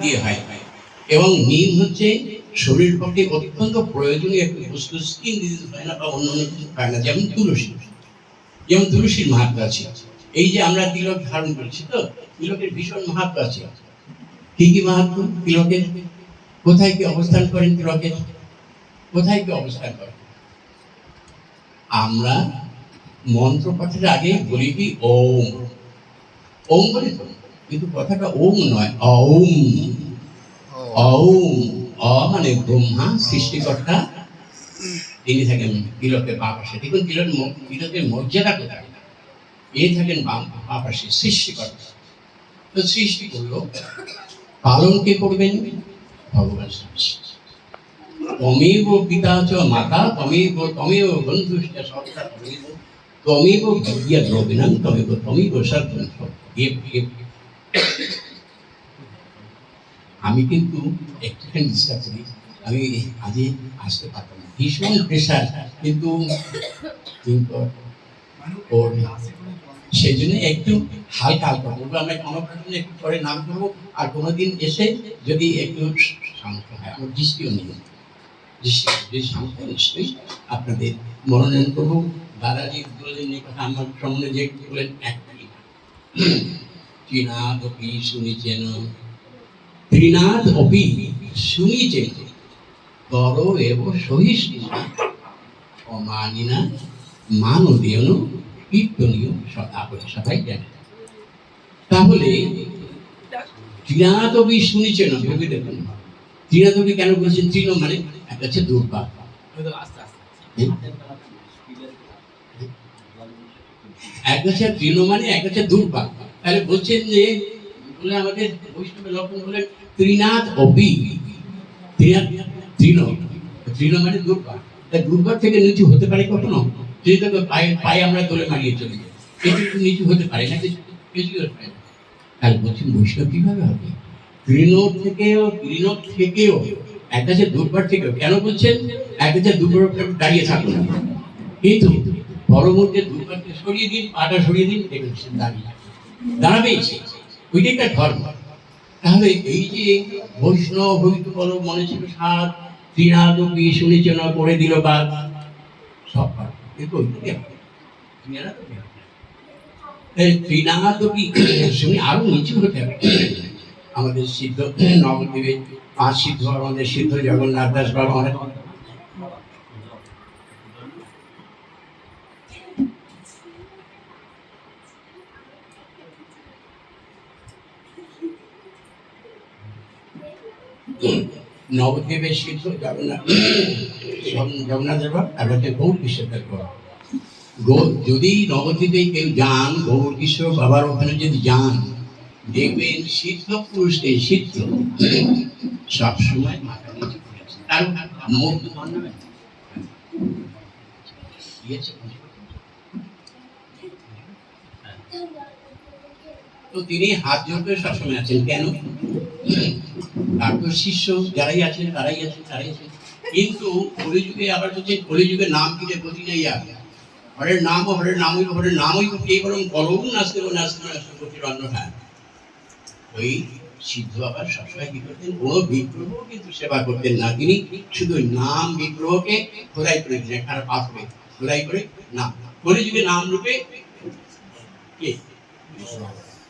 দিয়ে হয়, এবং নিম হচ্ছে শরীর পক্ষে অত্যন্ত প্রয়োজনীয় একটি বস্তু। স্কিন ডিজিজ হয় না বা অন্য কিছু হয় না, যেমন তুলসী। যেমন তুলসীর মাহাত্ম আছে। এই যে আমরা তিলক ধারণ করছি, তো তিলকের ভীষণ মাহাত্ম আছে। কি কি মাহাত্ম তিলকের? কোথায় কি অবস্থান করেন তিলকের? কোথায় কি অবস্থান করেন? আমরা মন্ত্র পাঠের আগে বলি কি ওম। ওম বলি তো, কিন্তু কথাটা ওম নয়, ওম। ওম। অ মানে ব্রহ্মা, সৃষ্টিকর্তা, তিনি থাকেন তিলকের বাম পাশে। দেখুন তিলকের মর্যাদা কোথায়। এ থাকেন বাম পাশে, সৃষ্টিকর্তা। তো সৃষ্টি করলো, পালন কে করবেন? ভগবান। তমেব পিতা চ মাতা, তমেব বন্ধুশ্চ সখা, তমেব বিদ্যা দ্রবিণাং, তমেব সর্বং। আমি কিন্তু একটুখানি ডিস্টার্ব করি, আমি আজকে আসতে পারতাম না, ভীষণ প্রেশার, কিন্তু সেই জন্য একটু হালকা হালকা বলবো। আমরা অনপ্রাশনে একটু পরে নাম করবো, আর কোনোদিন এসে যদি একটু শান্ত হয়, আমার দৃষ্টিও নেই, দৃষ্টি শান্ত নিশ্চয়ই আপনাদের মনোনয়ন করবো। দাদাজি বললেন এই কথা, আমার সামনে যে বললেন একটাই, ত্রিনাথ অপি শুনিছেন, ত্রিনাথ অপি শুনিছেন, তর এব সহিষ্ণু অমানিনা মানদেয় কীর্তনীয় সদা বলে সবাই জানে। তাহলে ত্রিনাথবি শুনেছেন, ভেবে দেখুন ত্রিনাথবি কেন বলছেন? তৃণ মানে একটা হচ্ছে দুর্বা, এক হচ্ছে তৃণ মানে এক হচ্ছে দুর্বা। তাহলে বলছেন যে বলে আমাদের বৈষ্ণবের লক্ষণ বলেন ত্রিনাথ অপি, তৃণ, তৃণ মানে দুর্বা। তাই দুর্বার থেকে নিচু হতে পারে কখনো? পায়ে আমরা দোলে মারিয়ে চলে যাই, একটু নিচু হতে পারে না, কিছু হতে পারে না। তাহলে বলছেন বৈষ্ণব কিভাবে হবে? তৃণ থেকেও এক আছে দুর্বার থেকেও। কেন বলছেন? এক আছে দুর্বার দাঁড়িয়ে থাকুন, কিন্তু পরবর্তী দুর্বারকে সরিয়ে দিন, পাটা সরিয়ে দিন, দেখবেন দাঁড়াবেই, ওইটাই তার ধর্ম। তাহলে এই যে বৈষ্ণব হইতে বলো মনে ছিল সাত, ত্রিনাথপি শুনেছে না করে দিল বাদ, সব ত্রিনাথপি শুনে আরো নিচু হতে হবে। আমাদের সিদ্ধ নবদ্বীপে 5 সিদ্ধ, আমাদের সিদ্ধ জগন্নাথ দাস বাবা, নবদ্বীপের সিদ্ধ জগন্নাথ বাবা, আর হচ্ছে গৌর কিশোর বাবা। যদি নবদ্বীপে কেউ যান, গৌর কিশোর বাবার ওখানে যদি যান, দেখবেন সিদ্ধ পুরুষ নেই, সিদ্ধ সবসময় মাথা নিচু করেছে, তার মুখ তো তিনি হাত জোর করে সবসময় আছেন। কেন? তারপর শিষ্য যারাই আছেন তারাই আছেন। কিন্তু কলিযুগে আবার বলছে, কলিযুগে নাম দিলে গতি নেই, আর হরের নামই তো কেবলম কলম নাচতে গতির অন্যথায়। ওই সিদ্ধ আবার সবসময় কি করতেন? কোনো বিগ্রহ কিন্তু সেবা করতেন না, তিনি শুধু নাম বিগ্রহকে খোদাই করে দিলেন, একখানা পাথরে খোদাই করে নাম। কলিযুগে নাম রূপে কে?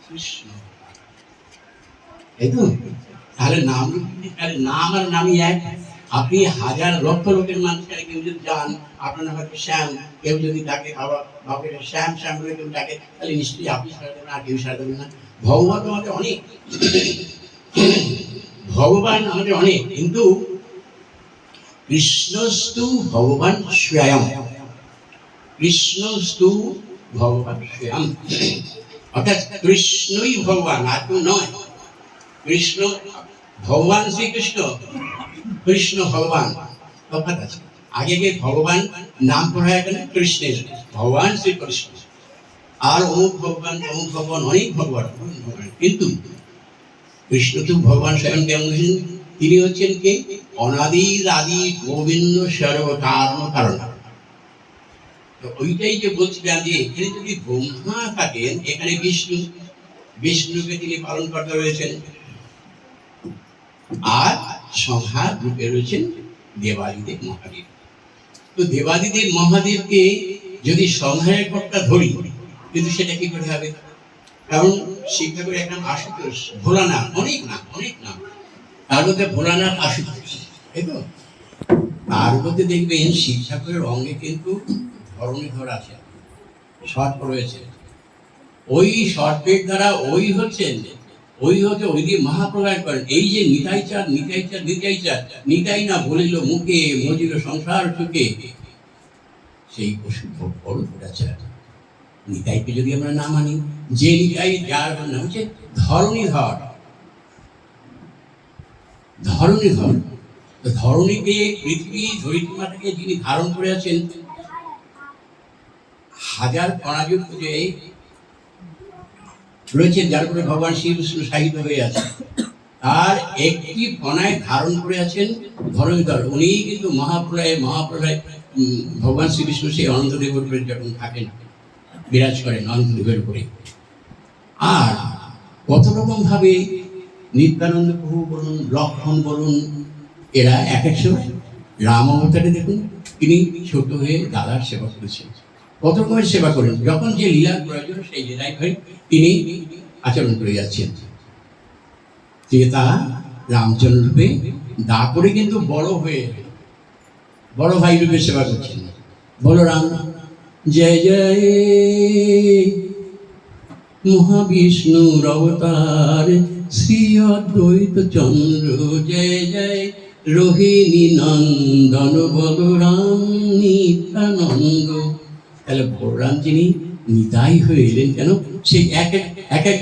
কৃষ্ণ। এই তো, তাহলে নাম রূপ, তাহলে নাম আর নামই এক। আপনি হাজার লক্ষ লোকের মানুষকে কেউ যদি যান, আপনার হয়তো শ্যাম, কেউ যদি ডাকে বাবার শ্যাম শ্যাম বলে কেউ ডাকে, তাহলে নিশ্চয়ই আপনি সারা দেবেন, আর কেউ সারা দেবেন না। ভগবান আমাদের অনেক, ভগবান আমাদের অনেক, কিন্তু কৃষ্ণস্তু ভগবান স্বয়ং, কৃষ্ণস্তু ভগবান স্বয়ং, অর্থাৎ কৃষ্ণই ভগবান, আর কেউ নয়। কৃষ্ণ ভগবান, শ্রীকৃষ্ণ, কৃষ্ণ ভগবান, তফাৎ আছে। আগে ভগবান নাম করা হয় কেন? কৃষ্ণের, ভগবান শ্রীকৃষ্ণ, আর অমুক ভগবান অনেক ভগবান, কিন্তু কৃষ্ণ তো ভগবান স্বয়ং। কেমন? তিনি হচ্ছেন কে? অনাদির আদি গোবিন্দ সর্বকারণ কারণ। তো ওইটাই যে বলছিলাম, যে এখানে যদি ব্রহ্মা থাকেন, এখানে বিষ্ণুকে তিনি পালন করতে রয়েছেন। সংহার রূপে রয়েছেন দেবাদিদেব মহাদেব। তো দেবাদিদেব মহাদেবকে যদি সংহারের কর্তা ধরি, কিন্তু সেটা কি করে হবে? কারণ শিব ঠাকুরের এক নাম আশুতোষ, ভোলানাথ, অনেক নাম, তার মধ্যে ভোলানাথ আশুতোষ, তাই তো? তার মধ্যে দেখবেন শিব ঠাকুরের অঙ্গে কিন্তু ধরণীধর আছে, সর্প রয়েছে। ওই সর্পের দ্বারা ওই হচ্ছে ওই দিয়ে মহাপ্রলয় করেন। এই যে নিতাই চাঁদ, নিতাই না বলিল মুখে, মজিল সংসার সুখে, সেই পশু বড় চাঁদ নিতাইকে যদি আমরা না মানি, যে নিতাই, যার নাম হচ্ছে ধরণীধর। ধরণীকে, পৃথিবী ধরিত্রীমাতাকে যিনি ধারণ করে আছেন, হাজার কণাযুক্ত যে রয়েছেন, যার উপরে ভগবান শ্রীকৃষ্ণ সাহিত্য হয়ে আছে, আর একটি কণায় ধারণ করে আছেন ধরণীধর। উনি কিন্তু মহাপ্রলয় ভগবান শ্রীকৃষ্ণ সেই অনন্তদেবের উপরে যখন থাকেন, বিরাজ করেন অনন্তদেবের উপরে। আর কত রকম ভাবে নিত্যানন্দ প্রভু বলুন, লক্ষণ বলুন, এরা এক এক সময় রাম অবতারে দেখুন তিনি ছোট হয়ে দাদার সেবা করেছেন, কত রকমের সেবা করেন। যখন যে লীলার প্রয়োজন সেই লীলায় তিনি আচরণ করে যাচ্ছেন। তা রামচন্দ্র রূপে দা করে কিন্তু বড় ভাই রূপে সেবা করছেন। বলো রাম জয় জয় মহাবিষ্ণুর অবতার শ্রী অদ্বৈত চন্দ্র, জয় জয় রোহিণী নন্দন বলরাম নিত্যানন্দ। তাহলে বলরাম যিনি নিতাই হয়ে এলেন কেন? সেই এক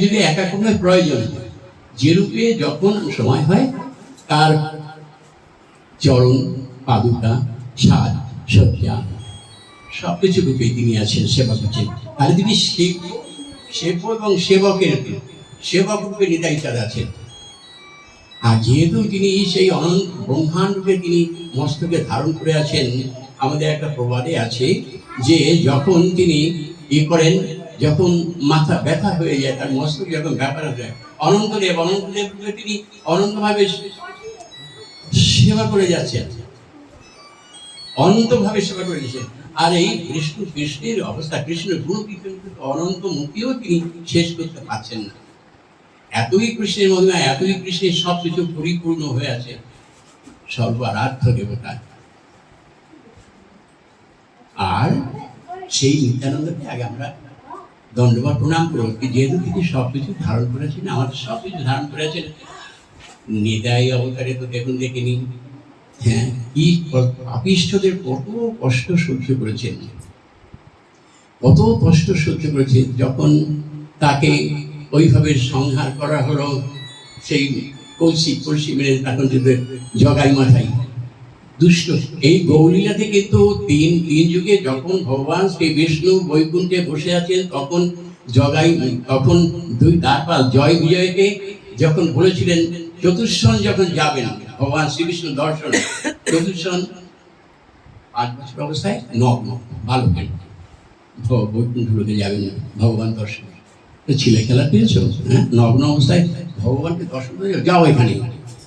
যুগে এক এক রকমের প্রয়োজন, যে রূপে যখন সময় হয় তার চরণ পাদুকা, সাজ, সজ্জা সবকিছু রূপে তিনি আছেন, সেবা করছেন। আর তিনি এবং সেবক রূপে নিতাই চাঁদ আছেন। আর যেহেতু তিনি সেই অনন্ত ব্রহ্মাণ্ড রূপে তিনি মস্তকে ধারণ করে আছেন, আমাদের একটা প্রবাদে আছে যে যখন তিনি করেন, যখন মাথা ব্যথা হয়ে যায়, তার মস্তক যখন ব্যাপার হয়ে যায়, অনন্তদেব রূপে তিনি অনন্তভাবে সেবা করে যাচ্ছেন, অনন্তভাবে সেবা করে দিচ্ছেন। আর এই কৃষ্ণের অবস্থা, কৃষ্ণের গুণ অনন্ত মুক্তিও তিনি শেষ করতে পারছেন না। এতই কৃষ্ণের মহিমা, এতই কৃষ্ণের সবকিছু পরিপূর্ণ হয়ে আছে, সর্বারাধ্য দেবতা। আর সেই নিত্যানন্দকে আগে আমরা দণ্ডবাদ প্রণাম করব, যেহেতু তিনি সবকিছু ধারণ করেছেন, আমাদের সবকিছু ধারণ করেছেন। নিতাই অবতারে তো দেখুন দেখিনি, হ্যাঁ, কি পাপিষ্ঠদের কত কষ্ট সহ্য করেছেন, কত কষ্ট সহ্য করেছেন। যখন তাকে ওইভাবে সংহার করা হলো, সেই কলসি মেরে তখন যদি জগাই মাথায় দুষ্ট। এই গৌলীলাতে কিন্তু তিন যুগে যখন ভগবান শ্রী বিষ্ণু বৈকুণ্ঠে বসে আছেন, তখন তখন দুই দ্বারপাল জয় বিজয়কে যখন বলেছিলেন চতুর্শন যখন যাবেন ভগবান শ্রীকৃষ্ণ দর্শন, চতুর্শন 5 বছর অবস্থায় নগ্ন বালকের বৈকুণ্ঠ লোকে যাবেন ভগবান দর্শন। ছেলে খেলা পেয়েছো, হ্যাঁ, নগ্ন অবস্থায় ভগবানকে দর্শন করে যাও, এখানে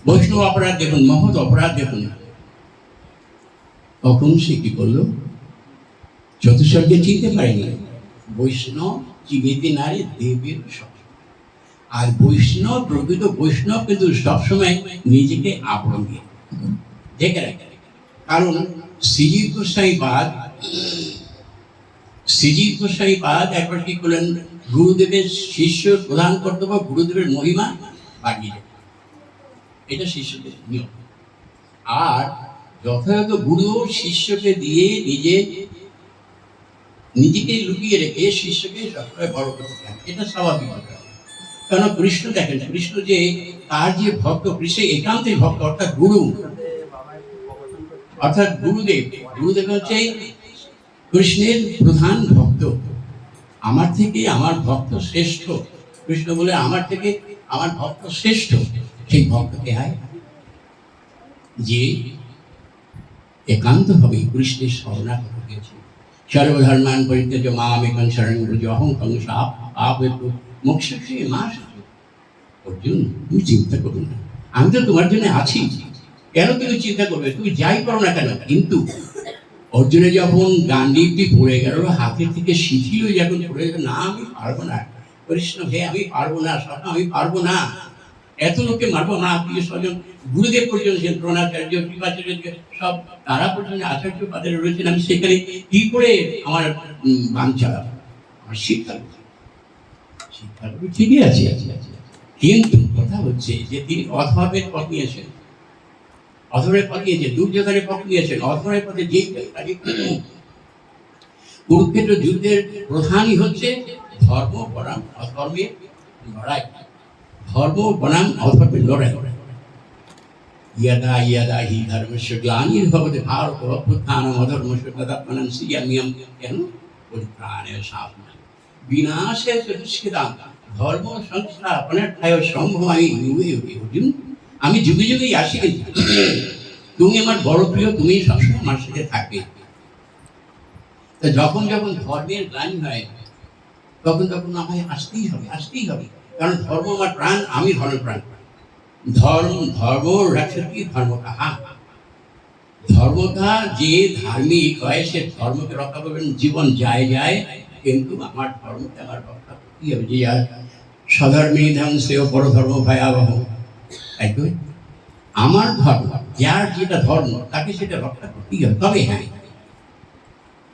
বৈষ্ণব অপরাধ দেখুন, মহৎ অপরাধ দেখুন। তখন সে কি করলো? চতুর্শকে চিনতে পারেনি। বৈষ্ণব চিনিতে নারে দেবের সব। আর প্রকৃত বৈষ্ণব কিন্তু সবসময় নিজেকে আপন দিয়ে ঢেকে রাখে। কারণ শ্রীজীব গোস্বামী পাদ একবার কি করলেন, গুরুদেবের শিষ্য প্রধান কর্তব্য গুরুদেবের মহিমা বাড়িয়ে দেবে, এটা শিষ্যদের নিয়ম। আর যথাযথ গুরু শিষ্যকে দিয়ে নিজেকে লুকিয়ে রেখে শিষ্যকে সবসময় বড় করতে থাকে, এটা স্বাভাবিক কথা। কেন? কৃষ্ণ দেখেন, কৃষ্ণ যে তার যে ভক্ত, কৃষ্ণ একান্তই ভক্ত, অর্থাৎ গুরুদেব হচ্ছে কৃষ্ণের প্রধান ভক্ত। আমার থেকে আমার ভক্ত শ্রেষ্ঠ, কৃষ্ণ বলে আমার থেকে আমার ভক্ত শ্রেষ্ঠ। সেই ভক্তকে হয় যে একান্তভাবে কৃষ্ণের শরণাগত হয়েছে। সর্বধর্মান পরিত্যাজ্য মামেকং শরণং ব্রজ অহং ত্বং মোক্ষে মা। অর্জুন, তুমি চিন্তা করো না, আমি তো তোমার জন্য আছি। কেন তুমি চিন্তা করবে? তুমি যাই করো না কেন। কিন্তু অর্জুনে যখন গান্ডীবটি পড়ে গেল, হাতের থেকে শিথিল হয়ে যখন পড়ে গেল, না আমি পারবো না, কৃষ্ণ হে আমি পারবো না, সব আমি পারবো না, এত লোককে মারবো, আমার আত্মীয় স্বজন, গুরুদেব পর্যন্ত দ্রোণাচার্য, কৃপাচার্য, সব তারা পর্যন্ত আচার্য পাদে রয়েছেন, আমি সেখানে কি করে আমার বান চালাবো? আমার শিক্ষা ঠিকই আছে, কিন্তু কথা হচ্ছে যে তিনি অধর্মের পথ নিয়েছেন, অধর্মের পথ নিয়েছেন, দুর্যোধনের পথ নিয়েছেন, অধর্মের পথে যেই কুরুক্ষেত্র যুদ্ধের প্রধানই হচ্ছে ধর্ম বনাম অধর্মের লড়াই, ধর্ম বনাম অধর্মের লড়াই। ইয়াদা ইয়াদা হি ধর্মস্য গ্লানির্ভবতি ভারত অভ্যুত্থানম অধর্মস্য তদাত্মনাং স্মৃয়াম্যহং কেন পরিত্রাণায় সাধনায় বিনাশে চ দুষ্কৃতাং ধর্ম সংস্থাপনার্থায় সম্ভবামি যুগে যুগে। অর্জুন, আমি যুগে যুগেই আসি, তুমি আমার বড় প্রিয়, তুমি সবসময় আমার সাথে থাকবে। যখন যখন ধর্মের গ্লানি হয়, তখন তখন আমায় আসতেই হবে, আসতেই হবে, কারণ ধর্ম আমার প্রাণ, আমি ধর্মের প্রাণ। ধর্ম রক্ষতি ধর্ম কাহা, ধর্মটা যে ধার্মিক হয় সে ধর্মকে রক্ষা করবেন, জীবন যায় যায়, কিন্তু আমার ধর্মকে আমার রক্ষা করতেই হবে। যে স্বধর্মী ধ্বংসেও পরধর্ম ভয়াবহ, একদমই আমার ধর্ম, যার যেটা ধর্ম তাকে সেটা রক্ষা করতেই হবে। তবে হ্যাঁ,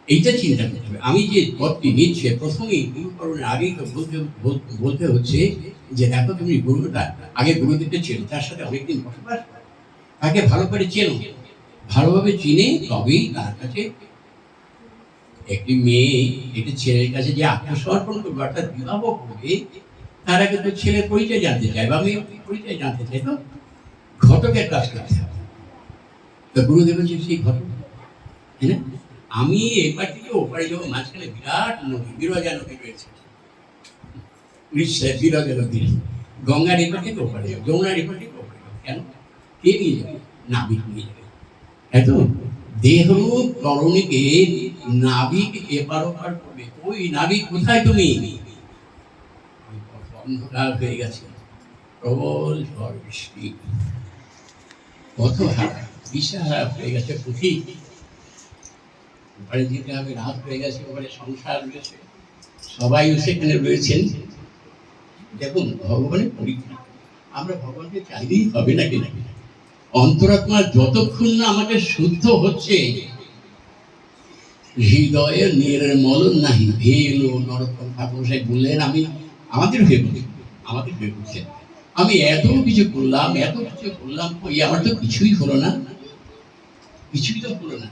এইটা চিন্তা করতে হবে, আমি যে পথটি নিচ্ছে প্রথমেই গুরুকরণের আগেই তো বলতে হচ্ছে যে দেখো তুমি গুরুটা আগে গুরুদেবকে চেনো, তার সাথে অনেকদিন বসবাস, তাকে ভালো করে চেনো, ভালোভাবে চিনে তবেই তার কাছে একটি মেয়ে একটি ছেলের কাছে যে আত্মসমর্পণ করবে, অর্থাৎ বিবাহ করবে, তার আগে তো ছেলের পরিচয় জানতে চাই বা মেয়ের পরিচয় জানতে চাই, তো ঘটকের কাজ করতে হবে। তো গুরুদেব হচ্ছে সেই ঘটক, তাই না? আমি এবার থেকে ওপারে যাবো, মাঝখানে বিরাট নদী, বিরজা নদী রয়েছে, উড়িষ্যার বিরজা নদী, গঙ্গার এপার থেকে ওপারে যাবো, যমুনার এপার থেকে ওপারে যাবো। কেন? কে নিয়ে যাবে? নাবিক নিয়ে যাবে। এত দেহরূপ তরণীকে নাবিক এপার ওপার করবে। ওই নাবিক কোথায় তুমি? অন্ধকার হয়ে গেছে, প্রবল ঝড় বৃষ্টি, পথহারা দিশাহারা হয়ে গেছে পথিক, ওপারে যেতে হবে, রাত হয়ে গেছে, ওপারে সংসার রয়েছে, সবাই সেখানে রয়েছেন। দেখুন ভগবানের পরীক্ষা, আমরা ভগবানকে চাইলেই হবে নাকি নাকি অন্তরাত্মা যতক্ষণ না আমাদের শুদ্ধ হচ্ছে, হৃদয়ে নির্মল নাহি ভেল। নরোত্তম ঠাকুর সাহেব বললেন, আমি আমাদের হয়ে বলি, আমাদের হয়ে বলছেন, আমি এত কিছু করলাম, এত কিছু করলাম, ওই আমার তো কিছুই হলো না, কিছুই তো হলো না,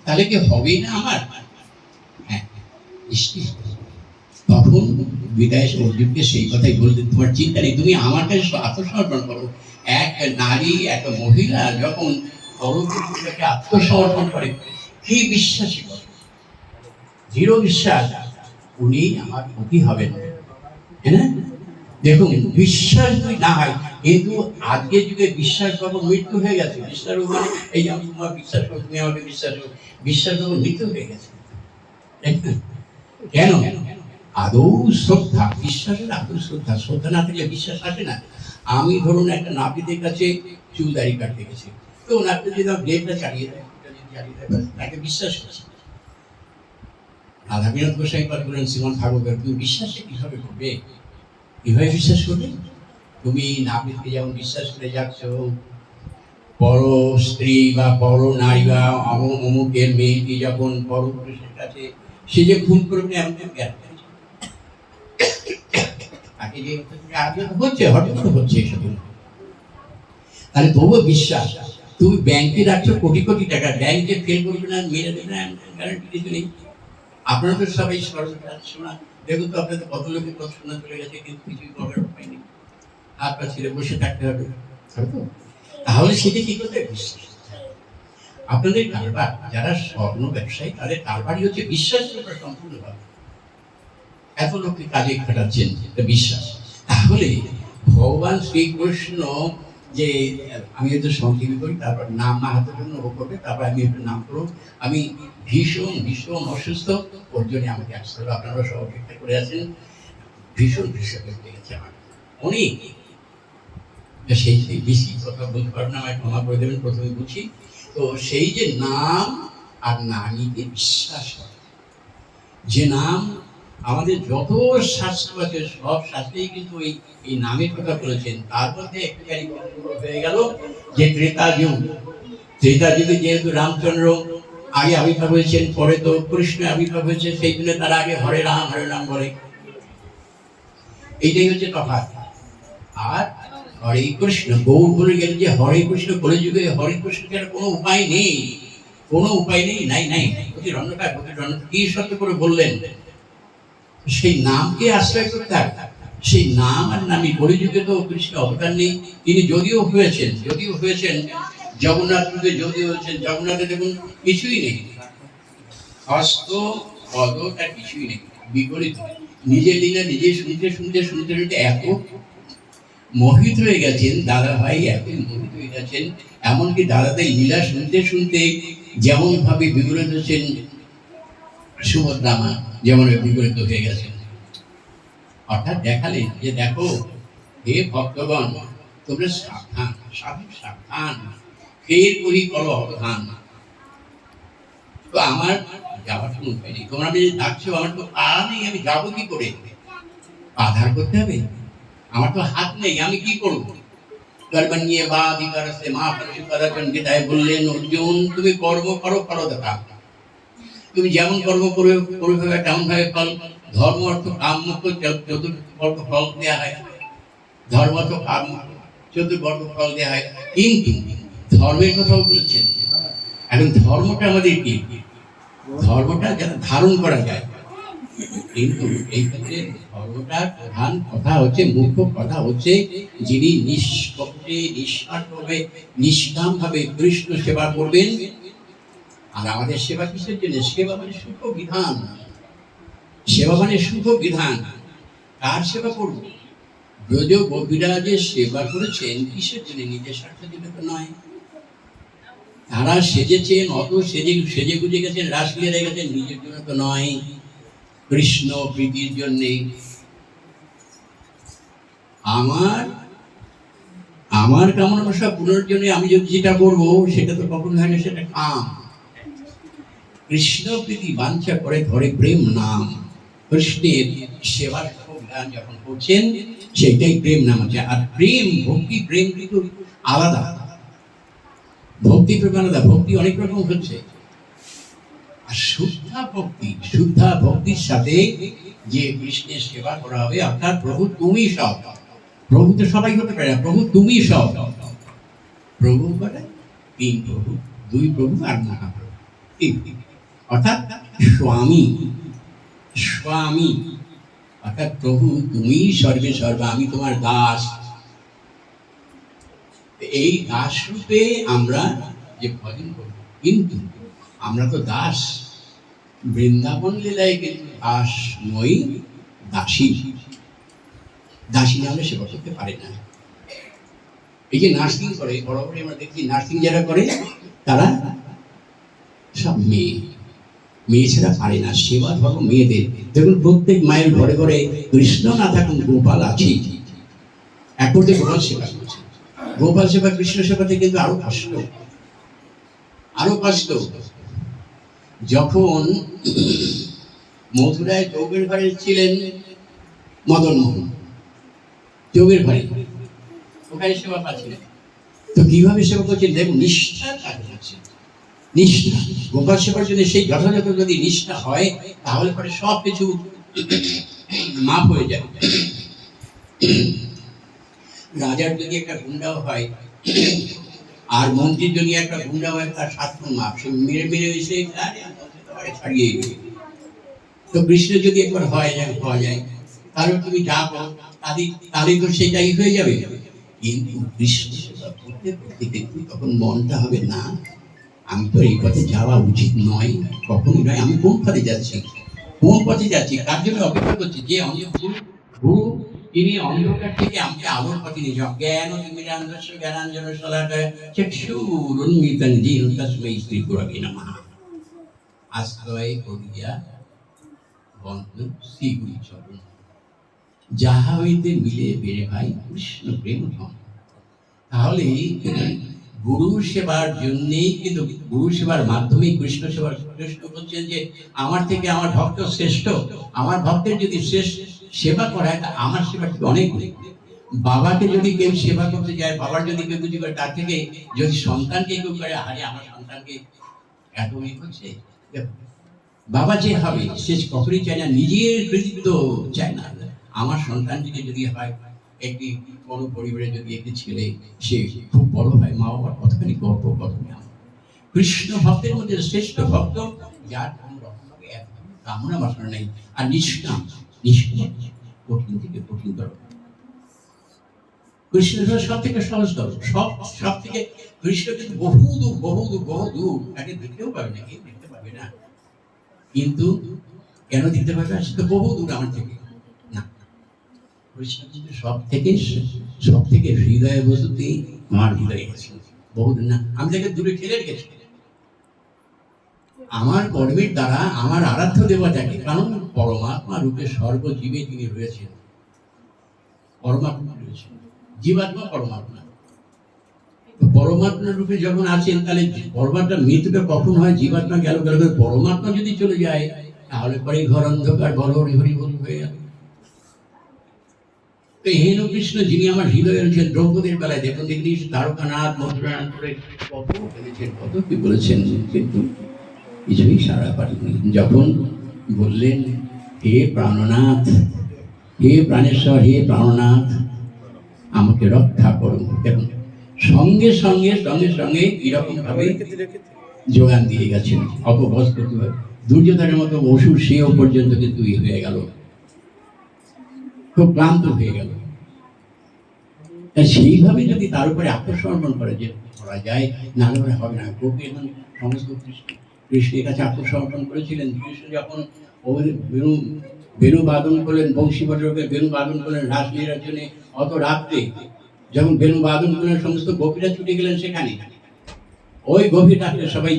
তাহলে কি হবেই না আমার? হ্যাঁ, নিশ্চয়ই। তখন বিদায় অর্জুনকে সেই কথাই বলতেন, তোমার চিন্তা নেই, তুমি আমার কাছে আত্মসমর্পণ করো। এক নারী, এক মহিলা যখন পরপুরুষকে আত্মসমর্পণ করে, কি বিশ্বাসী করে, দৃঢ় বিশ্বাস, উনি আমার পতি হবেন, তাই না? দেখুন, বিশ্বাস যদি না হয়, কিন্তু আজকের যুগে বিশ্বাস যখন মৃত্যু হয়ে গেছে, বিশ্বাস মানে এই যে আমি তোমার বিশ্বাস করো, তুমি আমাকে বিশ্বাস করো, বিশ্বাস যখন মৃত্যু হয়ে গেছে, কেন? আদৌ শ্রদ্ধা, বিশ্বাসের আদৌ শ্রদ্ধা, শ্রদ্ধা না থাকলে বিশ্বাস আসে না। আমি ধরুন একটা নাপিতের কাছে চুল দাড়ি কাটতে গেছি, তো নাপিত যদি ব্লেডটা চালিয়ে দেয়, তাকে বিশ্বাস করছে। রাধা বিনোদ গোস্বামী বলেন, শ্রীমদ ভাগবত, তুমি বিশ্বাসে কিভাবে করবে? কিভাবে বিশ্বাস করবে? তুমি নাপিতকে যেমন বিশ্বাস করে যাচ্ছ, পর স্ত্রী বা পর নারী বা অমুকের মেয়েটি যখন পর পুরুষের কাছে সে যে খুন করবে এমন জ্ঞান তাকে যে হচ্ছে, হঠাৎ হচ্ছে এসব, তাহলে তবুও বিশ্বাস। তুমি ব্যাংকে রাখছো কোটি কোটি টাকা, ব্যাংক যে ফেল করবে না, মেরে দেবে না, গ্যারান্টি কিছু নেই। আপনারা তো সবাই শোনা, দেখুন তো আপনাদের কত লোকের কথা শোনা চলে গেছে, কিন্তু কিছুই করবার উপায় নেই, আপনার ছেলে বসে থাকতে হবে, তাহলে সেটা কি করতে? বিশ্বাস। আপনাদের কারবার, যারা স্বর্ণ ব্যবসায়ী, তাদের কারবারই হচ্ছে বিশ্বাসের উপর সম্পূর্ণভাবে। এত লোককে কাজে খাটাচ্ছেন বিশ্বাস। তাহলে ভগবান শ্রীকৃষ্ণ যে আমি একটু সংক্ষেপে করি, তারপর নাম না হাতের জন্য ও করবে, তারপর আমি একটু নাম করবো। আমি ভীষণ ভীষণ অসুস্থ, ওর জন্য আমাকে আসতে হবে। আপনারা সব অপেক্ষা করে আছেন, ভীষণ ভীষণ লেগেছে আমার, অনেক সেই সেই বেশি কথা বলতে পারবো না, আমায় ক্ষমা করে দেবেন, প্রথমে বলছি। তো সেই যে নাম আর নারীকে বিশ্বাস করে, যে নাম আমাদের যত শাস্ত্র আছে সব শাস্ত্রেই কিন্তু এই নামের কথা বলেছেন। তার মধ্যে একটি হয়ে গেল যে ত্রেতা যুগ। ত্রেতা যুগে যেহেতু রামচন্দ্র আগে আবির্ভাব হয়েছেন, পরে তো কৃষ্ণ আবির্ভাব হয়েছে, সেই জন্য তারা আগে হরে রাম বলে। এইটাই হচ্ছে তফাৎ। আর হরে কৃষ্ণ গৌর বলে গেলে যে হরে কৃষ্ণ কলি যুগে হরে কৃষ্ণের কোনো উপায় নেই, কোনো উপায় নেই, নাই নাই রণকার কি সত্য করে বললেন, সেই নামকে আশ্রয় করতে হবে। সেই নাম আর নামই কলিযুগে তো কৃষ্ণ অবতার নেই। তিনি যদিও হয়েছেন জগন্নাথ যুগে, যদিও হয়েছেন জগন্নাথে দেখুন কিছুই নেই, হস্ত পদটা কিছুই নেই, বিপরীত। নিজের লীলা নিজে শুনতে শুনতে শুনতে শুনতে এত মোহিত হয়ে গেছেন দাদা ভাই, এত মোহিত হয়ে গেছেন, এমনকি দাদাদের লীলা শুনতে শুনতে যেমন ভাবে বিগলিত হচ্ছেন সুভদ্রা মা, যেমন বিগলিত হয়ে গেছেন। অর্থাৎ দেখালেন যে দেখো হে ভক্তগণ, তোমরা সাবধান, সাবধান, ফের করি করো অবধান। তো আমার যাওয়ার কোনো উপায় নেই, তোমরা যদি ডাকছো, আমার তো পা নেই, আমি যাবো কি করে? আধার করতে হবে, আমার তো হাত নেই, আমি কি করবো? গর্বনিয়ে বা অধিকার আছে মা পরশুপদাচন গীতায় বললেন, অর্জুন তুমি কর্ম করো, করো দেখা, তুমি যেমন কর্ম করবে করবে তেমন ভাবে ফল। ধর্ম অর্থ কাম মুক্ত চতুর্বর্গ ফল দেওয়া হয়, ধর্ম অর্থ কাম চতুর্বর্গ ফল দেওয়া হয়, কিন্তু ধর্মের কথাও বলেছেন। এখন ধর্মটা আমাদের কি? ধর্মটা যাতে ধারণ করা যায়, কিন্তু এই ক্ষেত্রে ধর্মটার প্রধান কথা হচ্ছে, মুখ্য কথা হচ্ছে, যিনি নিষ্কপটে নিঃস্বার্থভাবে নিষ্কাম ভাবে কৃষ্ণ সেবা করবেন। আর আমাদের সেবা কিসের জন্য? সেবা মানে সুখ বিধান, সেবা মানে সুখ বিধান। কার সেবা করবো? ব্রজ গোপীরা যে সেবা করেছেন কিসের জন্য? নিজের স্বার্থের জন্য তো নয়। তারা সেজেছেন, অত সেজে গুজে গেছেন, রাসলীলায় গেছেন, নিজের জন্য তো নয়, কৃষ্ণ প্রীতির জন্যে। আমার কামনা বাসনা পূরণের জন্য আমি যদি যেটা করবো সেটা তো কখনো হয় না, সেটা কাম। কৃষ্ণ প্রীতি বাঞ্ছা করে ধরে প্রেম নাম, কৃষ্ণের সেবার জ্ঞান যখন করছেন সেটাই প্রেম নাম আছে। আর প্রেম, ভক্তি প্রেম কিন্তু আলাদা, ভক্তি প্রেম আলাদা। ভক্তি অনেক রকম হচ্ছে, আর শুদ্ধা ভক্তির সাথে যে কৃষ্ণের সেবা করা হবে, অর্থাৎ প্রভু তুমি সব। প্রভু তো সবাই হতে পারে না, প্রভু তুমি সব। প্রভু বলে তিন প্রভু, দুই প্রভু আর মহাপ্রভু, অর্থাৎ স্বামী, স্বামী অর্থাৎ প্রভু তুমি সর্বে সর্বা, আমি তোমার দাস। এই দাস রূপে আমরা যে ভজন করব, কিন্তু আমরা তো দাস। বৃন্দাবন লীলায় কিন্তু দাস নই, দাসী। দাসী না হলে সেবা করতে পারে না। এই যে নার্সিং করে, বরাবরই আমরা দেখি নার্সিং যারা করে তারা সব মেয়ে ছাড়া পারে না। সেবা ধর্ম মেয়েদের। দেখুন প্রত্যেক মায়ের ঘরে ঘরে কৃষ্ণ না থাকুন গোপাল আছে, এক করতে গোপাল সেবা করছে। গোপাল সেবা কৃষ্ণ সেবাতে কিন্তু আরো কষ্ট, আরো কষ্ট। যখন মথুরায় চৌবের ঘরে ছিলেন মদন মোহন, চৌবের ঘরে ওখানে সেবা পাচ্ছিলেন, তো কিভাবে সেবা করছেন দেখুন, নিষ্ঠার কাজ হচ্ছে, নিষ্ঠা। গোপাল সেবার জন্য সেই যথাযথ যদি নিষ্ঠা হয় তাহলে পরে সব কিছু মাপ হয়ে যায়। রাজার যদি একটা গুন্ডাও হয় আর মন্ত্রীর যদি একটা গুন্ডা হয়, তার 7 গুণ মাপ, সে মেরে মেরে এসে ছাড়িয়ে গেছে। তো কৃষ্ণ যদি একবার হওয়া যায় তাহলে তুমি যা করো তাহলে তো সেটাই হয়ে যাবে। কিন্তু কৃষ্ণ সেবা করতে করতে কিন্তু তখন মনটা হবে না, আমি তো এই পথে যাওয়া উচিত নয়, কখনই নয়। আমি কোন পথে যাচ্ছি, কোন পথে যাচ্ছি, তার জন্য অপেক্ষা করছি যে গুরু তিনি অন্ধকার থেকে আমাকে আলোর পথে নিয়ে যান। জ্ঞান তিমিরান্ধস্য জ্ঞানাঞ্জন শলাকায় চক্ষুরুন্মিলিতং তস্मै শ্রী গুরবে নমঃ। আশ্রয় করিয়া বন্ধু শ্রী গুরু চরণ, যাহা হইতে মিলে বেড়ে ভাই কৃষ্ণ প্রেম ধন। তাহলে গুরু সেবার জন্যেই কিন্তু গুরু সেবার মাধ্যমে কৃষ্ণ সেবার কৃষ্ণ বলছেন যে আমার থেকে আমার ভক্ত শ্রেষ্ঠ, আমার ভক্তের যদি শেষ সেবা করায় তা আমার সেবা থেকে অনেক গুণ। বাবাকে যদি কেউ সেবা করতে যায়, বাবার যদি কেউ কিছু করে, তার থেকে যদি সন্তানকে কেউ করে, আরে আমার সন্তানকে এত ই করছে, দেখো, বাবা যে হবে সে কখনই চায় না নিজের কৃতিত্ব চায় না। আমার সন্তানটিকে যদি হয় একটি কোনো পরিবারে যদি একটি ছেলে সে খুব বড় হয়, মা বাবার কতখানি গর্ব, কতখানি আনন্দ। কৃষ্ণ ভক্তের মধ্যে শ্রেষ্ঠ ভক্ত যার কোনো রকম এক কামনা বাসনা নেই, আর নিষ্কাম, নিষ্কাম কঠিন থেকে কঠিনতর। কৃষ্ণ সব থেকে সহজতর, সব থেকে কৃষ্ণ কিন্তু বহুদূর বহুদূর বহুদূর, তাকে দেখতেও পাবে না, কেউ দেখতে পাবে না, কিন্তু কেন দিতে পারবে, আসলে বহু দূর আমার থেকে না। কৃষ্ণ কিন্তু সব থেকে হৃদয়ে বসতেই আমার হৃদয়ে গেছে, বহুদূর না, আমি তাকে দূরে ঠেলে রেখেছি আমার কর্মের দ্বারা আমার আরাধ্য দেবতাকে, কারণ পরমাত্মা রূপে সর্বজীবে তিনি রয়েছেন, পরমাত্মা রয়েছেন, জীবাত্মা পরমাত্মা। পরমাত্মা রূপে যখন আছেন, তাহলে পরমাত্মা মৃত্যুটা কখন হয়, জীবাত্মা গেল গেল, পরমাত্মা যদি চলে যায় তাহলে পরে ঘর অন্ধকার, বড় হরি হরি বল হয়ে যাবে। তো হেন কৃষ্ণ যিনি আমার হৃদয়ে রয়েছেন, দ্রৌপদীর বেলায় দেখুন দেখি তারকানাথ মথুরানাথ করে কত বলেছেন, কত কি বলেছেন, কিন্তু কিছুই সারা পারেনি। যখন বললেন হে প্রাণনাথ, হে প্রাণেশ্বর, হে প্রাণনাথ, আমাকে রক্ষা করুন, দেখুন সঙ্গে সঙ্গে সঙ্গে সঙ্গে এরকম ভাবে যোগান দিয়ে গেছেন। অপবস্ত দুর্যোধনের মতো অসুর, সেও পর্যন্ত কিন্তু হয়ে গেল, খুব ক্লান্ত হয়ে গেল। সেইভাবে যদি তার উপরে আত্মসমর্পণ করে যে করা যায়, না হলে হবে না। গোপী এখন সমস্ত কৃষ্ণের কাছে আত্মসমর্পণ করেছিলেন। কৃষ্ণ যখন বেণু বাদন করলেন, বংশীবজ্রকে বেণু বাদন করলেন রাসলীলার জন্য, অত রাত্রে যখন বেণু বাদন করলেন, সমস্ত গোপীরা ছুটে গেলেন সেখানে, ওই গভীর রাত্রে সবাই